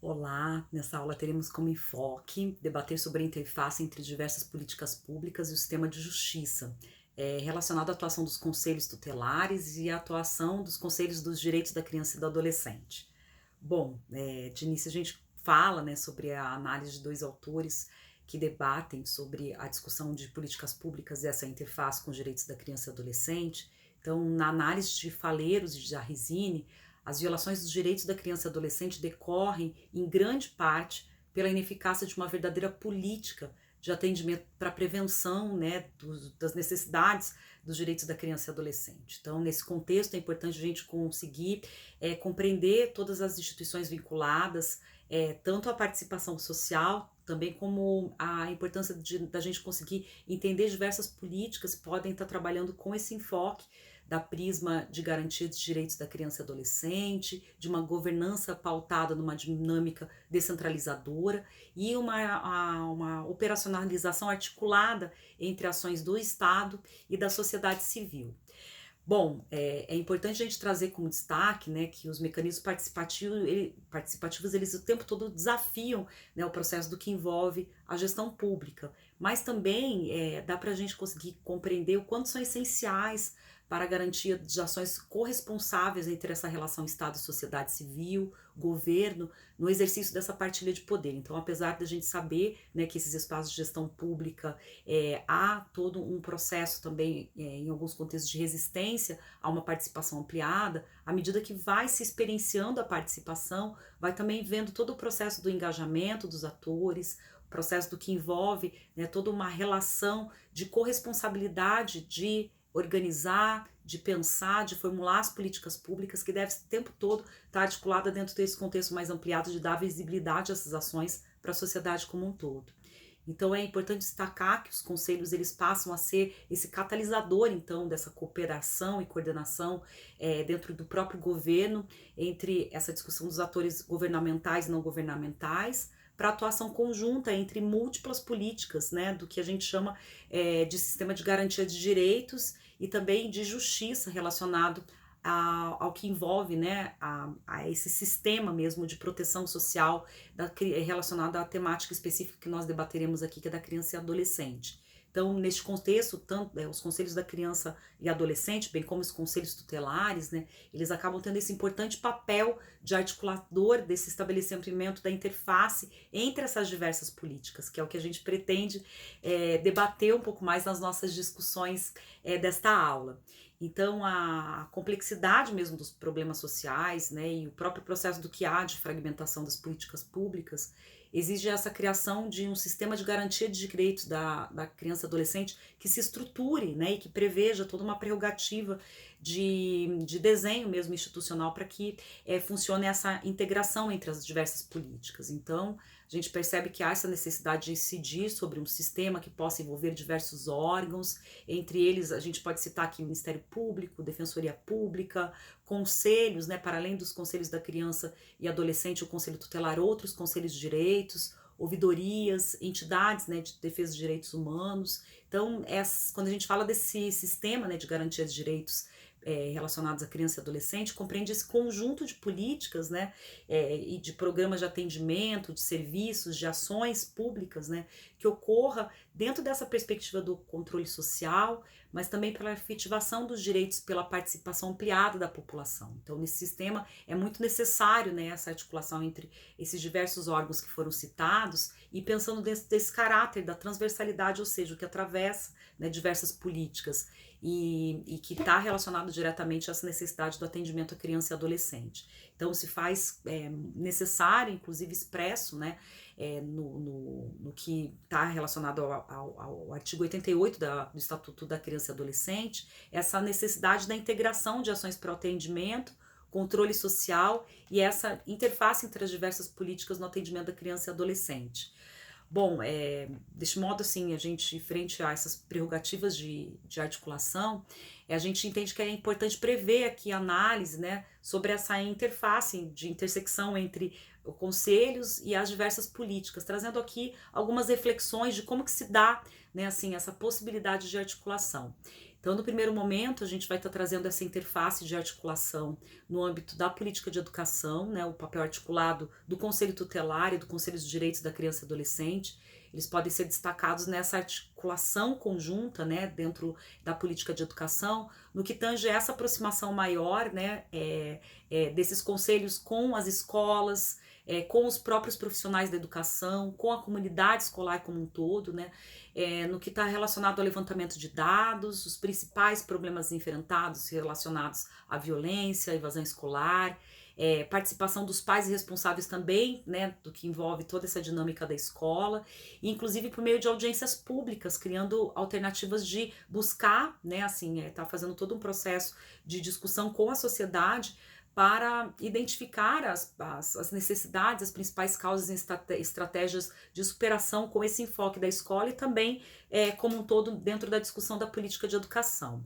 Olá, nessa aula teremos como enfoque debater sobre a interface entre diversas políticas públicas e o sistema de justiça, relacionado à atuação dos conselhos tutelares e à atuação dos conselhos dos direitos da criança e do adolescente. Bom, de início a gente fala, né, sobre a análise de dois autores que debatem sobre a discussão de políticas públicas e essa interface com os direitos da criança e adolescente. Então, na análise de Faleiros e de Arrizini, as violações dos direitos da criança e adolescente decorrem, em grande parte, pela ineficácia de uma verdadeira política de atendimento para a prevenção, né, das necessidades dos direitos da criança e adolescente. Então, nesse contexto, é importante a gente conseguir compreender todas as instituições vinculadas, tanto a participação social, também como a importância da gente conseguir entender diversas políticas que podem estar trabalhando com esse enfoque da prisma de garantia dos direitos da criança e adolescente, de uma governança pautada numa dinâmica descentralizadora e uma operacionalização articulada entre ações do Estado e da sociedade civil. Bom, é importante a gente trazer como destaque, né, que os mecanismos participativos eles o tempo todo desafiam, né, o processo do que envolve a gestão pública, mas também dá para a gente conseguir compreender o quanto são essenciais para a garantia de ações corresponsáveis entre essa relação Estado e sociedade civil, governo, no exercício dessa partilha de poder. Então, apesar da gente saber, né, que esses espaços de gestão pública há todo um processo também, em alguns contextos, de resistência a uma participação ampliada, à medida que vai se experienciando a participação, vai também vendo todo o processo do engajamento dos atores, o processo do que envolve, né, toda uma relação de corresponsabilidade de organizar, de pensar, de formular as políticas públicas que deve o tempo todo estar articulada dentro desse contexto mais ampliado de dar visibilidade a essas ações para a sociedade como um todo. Então é importante destacar que os conselhos eles passam a ser esse catalisador então dessa cooperação e coordenação dentro do próprio governo entre essa discussão dos atores governamentais e não governamentais para atuação conjunta entre múltiplas políticas, né, do que a gente chama de sistema de garantia de direitos e também de justiça relacionado ao que envolve, né, a esse sistema mesmo de proteção social relacionado à temática específica que nós debateremos aqui, que é da criança e adolescente. Então, neste contexto, tanto os conselhos da criança e adolescente, bem como os conselhos tutelares, né, eles acabam tendo esse importante papel de articulador desse estabelecimento da interface entre essas diversas políticas, que é o que a gente pretende debater um pouco mais nas nossas discussões desta aula. Então, a complexidade mesmo dos problemas sociais, né, e o próprio processo do que há de fragmentação das políticas públicas exige essa criação de um sistema de garantia de direitos da criança e adolescente que se estruture, né, e que preveja toda uma prerrogativa de desenho mesmo institucional para que funcione essa integração entre as diversas políticas. Então, a gente percebe que há essa necessidade de incidir sobre um sistema que possa envolver diversos órgãos, entre eles a gente pode citar aqui o Ministério Público, Defensoria Pública, conselhos, né, para além dos conselhos da criança e adolescente, o Conselho Tutelar, outros conselhos de direitos, ouvidorias, entidades, né, de defesa dos direitos humanos. Então, quando a gente fala desse sistema, né, de garantia de direitos relacionados à criança e adolescente, compreende esse conjunto de políticas, né, e de programas de atendimento, de serviços, de ações públicas, né, que ocorra dentro dessa perspectiva do controle social, mas também pela efetivação dos direitos pela participação ampliada da população. Então, nesse sistema é muito necessário, né, essa articulação entre esses diversos órgãos que foram citados e pensando desse caráter da transversalidade, ou seja, o que atravessa, né, diversas políticas e que está relacionado diretamente a essa necessidade do atendimento à criança e adolescente. Então, se faz necessário, inclusive expresso, né, no que está relacionado ao artigo 88 do Estatuto da Criança e Adolescente, essa necessidade da integração de ações para o atendimento, controle social e essa interface entre as diversas políticas no atendimento da criança e adolescente. Bom, deste modo, assim, a gente, frente a essas prerrogativas de articulação, a gente entende que é importante prever aqui a análise, né, sobre essa interface de intersecção entre os conselhos e as diversas políticas, trazendo aqui algumas reflexões de como que se dá, né, assim, essa possibilidade de articulação. Então, no primeiro momento, a gente vai estar trazendo essa interface de articulação no âmbito da política de educação, né, o papel articulado do Conselho Tutelar e do Conselho de Direitos da Criança e Adolescente. Eles podem ser destacados nessa articulação conjunta, né, dentro da política de educação, no que tange essa aproximação maior, né, desses conselhos com as escolas, com os próprios profissionais da educação, com a comunidade escolar como um todo, né, no que está relacionado ao levantamento de dados, os principais problemas enfrentados relacionados à violência, à evasão escolar, participação dos pais e responsáveis também, né, do que envolve toda essa dinâmica da escola, e inclusive por meio de audiências públicas, criando alternativas de buscar, né, assim, tá fazendo todo um processo de discussão com a sociedade para identificar as necessidades, as principais causas e estratégias de superação com esse enfoque da escola e também como um todo dentro da discussão da política de educação.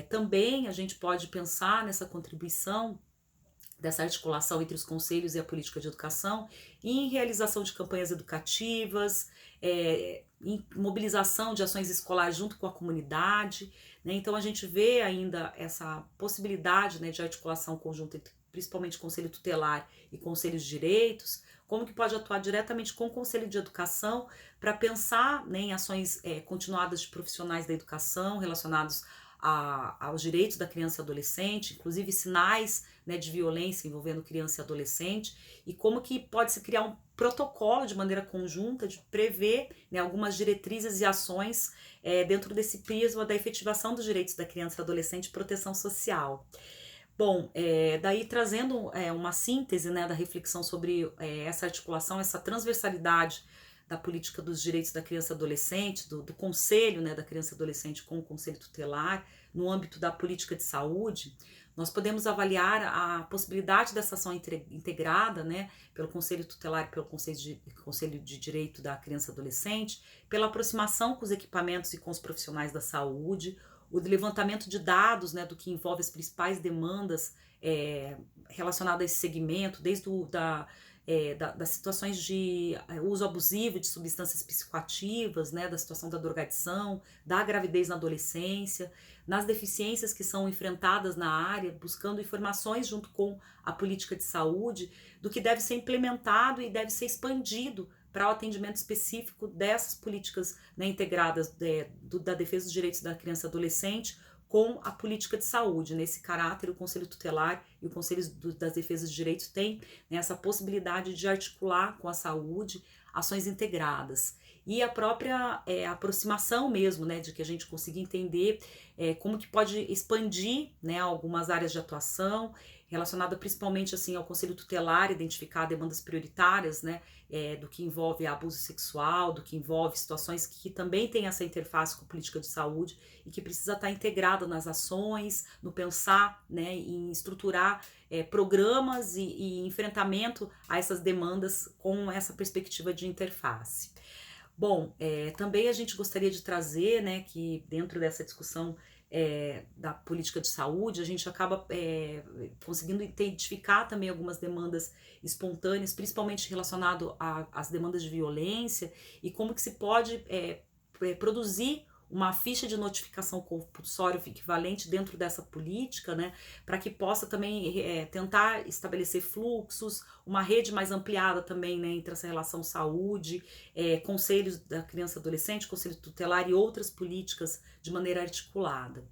Também a gente pode pensar nessa contribuição dessa articulação entre os conselhos e a política de educação, em realização de campanhas educativas, em mobilização de ações escolares junto com a comunidade, né? Então a gente vê ainda essa possibilidade, né, de articulação conjunta entre principalmente Conselho Tutelar e Conselhos de Direitos, como que pode atuar diretamente com o Conselho de Educação para pensar, né, em ações continuadas de profissionais da educação relacionados aos direitos da criança e adolescente, inclusive sinais, né, de violência envolvendo criança e adolescente, e como que pode se criar um protocolo de maneira conjunta de prever, né, algumas diretrizes e ações dentro desse prisma da efetivação dos direitos da criança e adolescente e proteção social. Bom, daí trazendo uma síntese, né, da reflexão sobre essa articulação, essa transversalidade da política dos direitos da criança e adolescente, do conselho, né, da criança e adolescente com o conselho tutelar, no âmbito da política de saúde, nós podemos avaliar a possibilidade dessa ação integrada, né, pelo conselho tutelar e pelo conselho de direito da criança e adolescente, pela aproximação com os equipamentos e com os profissionais da saúde, o levantamento de dados, né, do que envolve as principais demandas relacionadas a esse segmento, desde das situações de uso abusivo de substâncias psicoativas, né, da situação da drogadição, da gravidez na adolescência, nas deficiências que são enfrentadas na área, buscando informações junto com a política de saúde, do que deve ser implementado e deve ser expandido para o atendimento específico dessas políticas, né, integradas da defesa dos direitos da criança e adolescente com a política de saúde. Nesse caráter, o Conselho Tutelar e o Conselho das Defesas de Direitos têm, né, essa possibilidade de articular com a saúde ações integradas. E a própria aproximação mesmo, né, de que a gente consiga entender como que pode expandir, né, algumas áreas de atuação, relacionada principalmente assim, ao Conselho Tutelar, identificar demandas prioritárias, né, do que envolve abuso sexual, do que envolve situações que também tem essa interface com a política de saúde e que precisa estar integrada nas ações, no pensar, né, em estruturar programas e enfrentamento a essas demandas com essa perspectiva de interface. Bom, também a gente gostaria de trazer, né, que dentro dessa discussão da política de saúde, a gente acaba conseguindo identificar também algumas demandas espontâneas, principalmente relacionado às demandas de violência, e como que se pode produzir uma ficha de notificação compulsória equivalente dentro dessa política, né, para que possa também tentar estabelecer fluxos, uma rede mais ampliada também, né, entre essa relação saúde, conselhos da criança e adolescente, conselho tutelar e outras políticas de maneira articulada.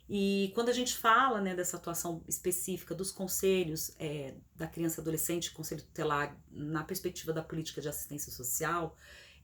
E quando a gente fala, né, dessa atuação específica dos conselhos da criança e adolescente, conselho tutelar, na perspectiva da política de assistência social,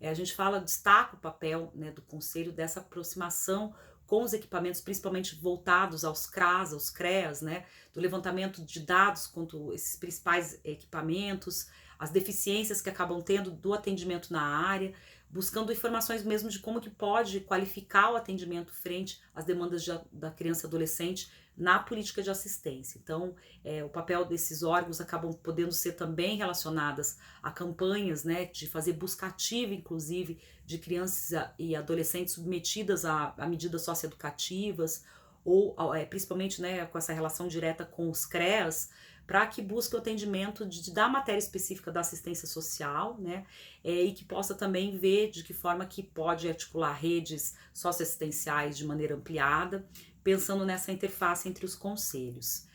a gente destaca o papel, né, do conselho dessa aproximação com os equipamentos, principalmente voltados aos CRAS, aos CREAS, né, do levantamento de dados quanto esses principais equipamentos, as deficiências que acabam tendo do atendimento na área, buscando informações mesmo de como que pode qualificar o atendimento frente às demandas da criança e adolescente na política de assistência. Então, o papel desses órgãos acabam podendo ser também relacionadas a campanhas, né, de fazer busca ativa, inclusive, de crianças e adolescentes submetidas a medidas socioeducativas, ou principalmente, né, com essa relação direta com os CREAS, para que busque o atendimento da matéria específica da assistência social, né, e que possa também ver de que forma que pode articular redes socioassistenciais de maneira ampliada, pensando nessa interface entre os conselhos.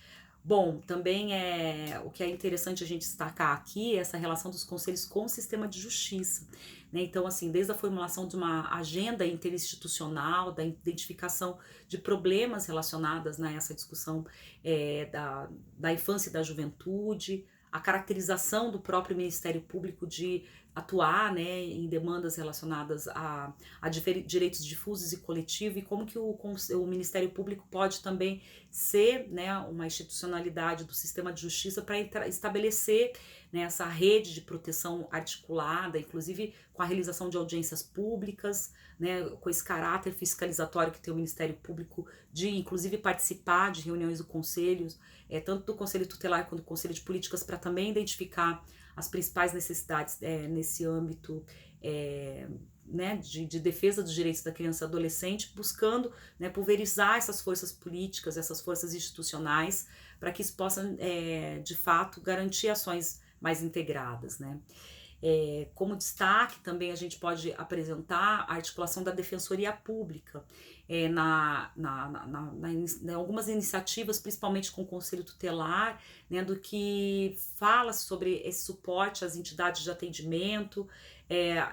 Bom, também o que é interessante a gente destacar aqui é essa relação dos conselhos com o sistema de justiça, né? Então, assim, desde a formulação de uma agenda interinstitucional, da identificação de problemas relacionados, né, a essa discussão da infância e da juventude, a caracterização do próprio Ministério Público de atuar, né, em demandas relacionadas a direitos difusos e coletivos, e como que o Ministério Público pode também ser, né, uma institucionalidade do sistema de justiça para estabelecer, né, essa rede de proteção articulada, inclusive com a realização de audiências públicas, né, com esse caráter fiscalizatório que tem o Ministério Público de, inclusive, participar de reuniões do Conselho, tanto do Conselho Tutelar quanto do Conselho de Políticas, para também identificar as principais necessidades nesse âmbito, né, de defesa dos direitos da criança e adolescente, buscando, né, pulverizar essas forças políticas, essas forças institucionais, para que isso possa, de fato, garantir ações mais integradas, né. Como destaque, também a gente pode apresentar a articulação da Defensoria Pública em algumas iniciativas, principalmente com o Conselho Tutelar, né, do que fala sobre esse suporte às entidades de atendimento,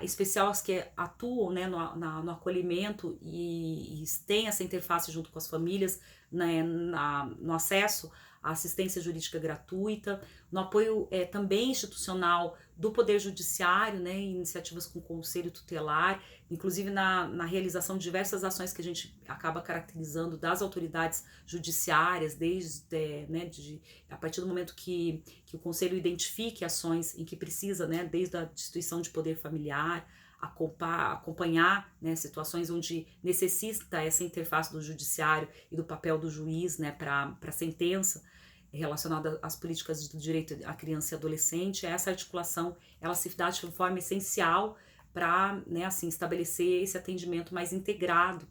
especial as que atuam, né, no acolhimento e têm essa interface junto com as famílias, né, no acesso à assistência jurídica gratuita, no apoio também institucional do Poder Judiciário, né, em iniciativas com o Conselho Tutelar, inclusive na realização de diversas ações que a gente acaba caracterizando das autoridades judiciárias, né, a partir do momento que o Conselho identifique ações em que precisa, né, desde a instituição de poder familiar, acompanhar, né, situações onde necessita essa interface do judiciário e do papel do juiz, né, para a sentença relacionada às políticas do direito à criança e adolescente. Essa articulação, ela se dá de forma essencial para, né, assim, estabelecer esse atendimento mais integrado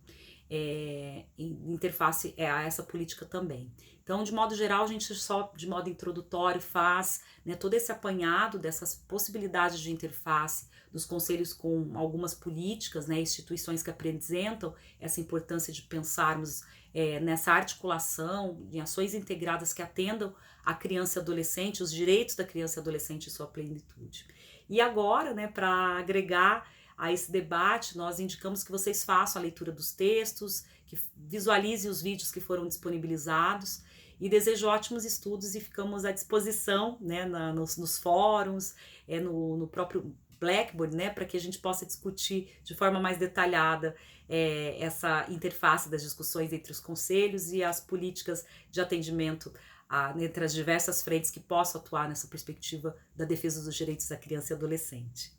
em interface a essa política também. Então, de modo geral, a gente só de modo introdutório faz, né, todo esse apanhado dessas possibilidades de interface dos conselhos com algumas políticas, né, instituições que apresentam essa importância de pensarmos nessa articulação, em ações integradas que atendam a criança e adolescente, os direitos da criança e adolescente em sua plenitude. E agora, né, para agregar a esse debate, nós indicamos que vocês façam a leitura dos textos, que visualizem os vídeos que foram disponibilizados, e desejo ótimos estudos e ficamos à disposição, né, nos fóruns, no próprio Blackboard, né, para que a gente possa discutir de forma mais detalhada essa interface das discussões entre os conselhos e as políticas de atendimento entre as diversas frentes que possam atuar nessa perspectiva da defesa dos direitos da criança e adolescente.